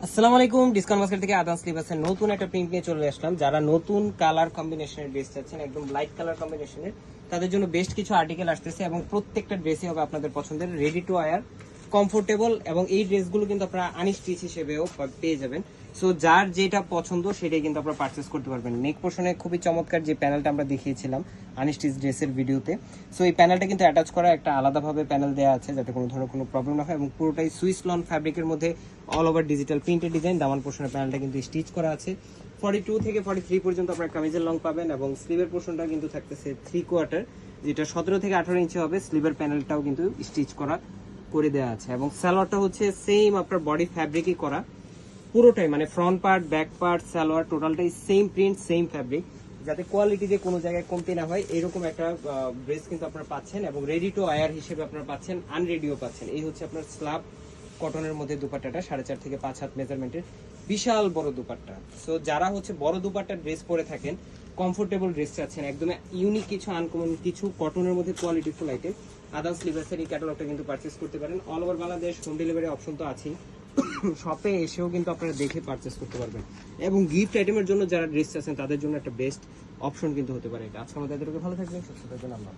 আসসালামু আলাইকুম। Discount market থেকে আদান স্লিপার্সের নতুন একটা প্রিন্ট নিয়ে চলে আসলাম। যারা নতুন কালার কম্বিনেশনের ড্রেস চাচ্ছেন, একদম লাইট কালার কম্বিনেশনের, তাদের জন্য বেস্ট কিছু আর্টিকেল আসতেছে এবং প্রত্যেকটা ড্রেসই হবে আপনাদের পছন্দের, রেডি টু ওয়্যার, কমফোর্টেবল, এবং এই ড্রেসগুলো কিন্তু আপনারা আনস্টিচ হিসেবেও পেয়ে যাবেন। সো যার যেটা পছন্দ সেটাই কিন্তু আপনারা পারচেস করতে পারবেন। নেক পোর্শনে খুবই চমৎকার যে প্যানেলটা আমরা দেখিয়েছিলাম আনস্টিচ ড্রেসের ভিডিওতে, সো এই প্যানেলটা কিন্তু অ্যাটাচ করা একটা আলাদাভাবে প্যানেল দেওয়া আছে যাতে কোনো ধরনের কোনো প্রবলেম না হয়, এবং পুরোটাই সুইস লন ফ্যাব্রিকের মধ্যে all over digital printed design. দামান পোর্শনের প্যানেলটা কিন্তু স্টিচ করা আছে। 42 থেকে 43 পর্যন্ত আপনার কামিজের লং পাবেন, এবং স্লিভের পোর্শনটা কিন্তু থাকতেছে 3/4, যেটা 17 থেকে 18 ইঞ্চি হবে। স্লিভের প্যানেলটাও কিন্তু স্টিচ করা করে দেওয়া আছে, এবং সালোয়ারটা হচ্ছে সেম আপনার বডি ফ্যাব্রিকই করা পুরোটাই, মানে front part, back part, salwar টোটালটাই সেম প্রিন্ট, সেম ফ্যাব্রিক, যাতে কোয়ালিটিতে কোনো জায়গায় কমতি না হয় এরকম একটা ড্রেস কিন্তু আপনারা পাচ্ছেন। এবং রেডি টু ওয়্যার হিসেবে আপনারা পাচ্ছেন, আনরেডিও পাচ্ছেন। এই হচ্ছে আপনার স্ল্যাব কটনের মধ্যে দুপাট্টাটা 4.5 থেকে 5 হাত মেজারমেন্টের বিশাল বড় দুপাট্টা। সো যারা হচ্ছে বড় দুপাট্টা ড্রেস পরে থাকেন, কমফোর্টেবল ড্রেস চাচ্ছেন, একদম ইউনিক কিছু, আনকমন কিছু, কটনের মধ্যে কোয়ালিটিফুল আইটেম, আদান স্লিভার্সের এই ক্যাটালগটা কিন্তু পারচেস করতে পারেন। All over Bangladesh home delivery option তো আছেই, শপে এসেও কিন্তু আপনারা দেখে পারচেস করতে পারবেন। এবং গিফট আইটেমের জন্য যারা ড্রেস চাচ্ছেন তাদের জন্য একটা বেস্ট অপশন কিন্তু হতে পারে এটা। আজকে আমাদের ভালো থাকবেন, সুস্থ থাকবেন। আমরা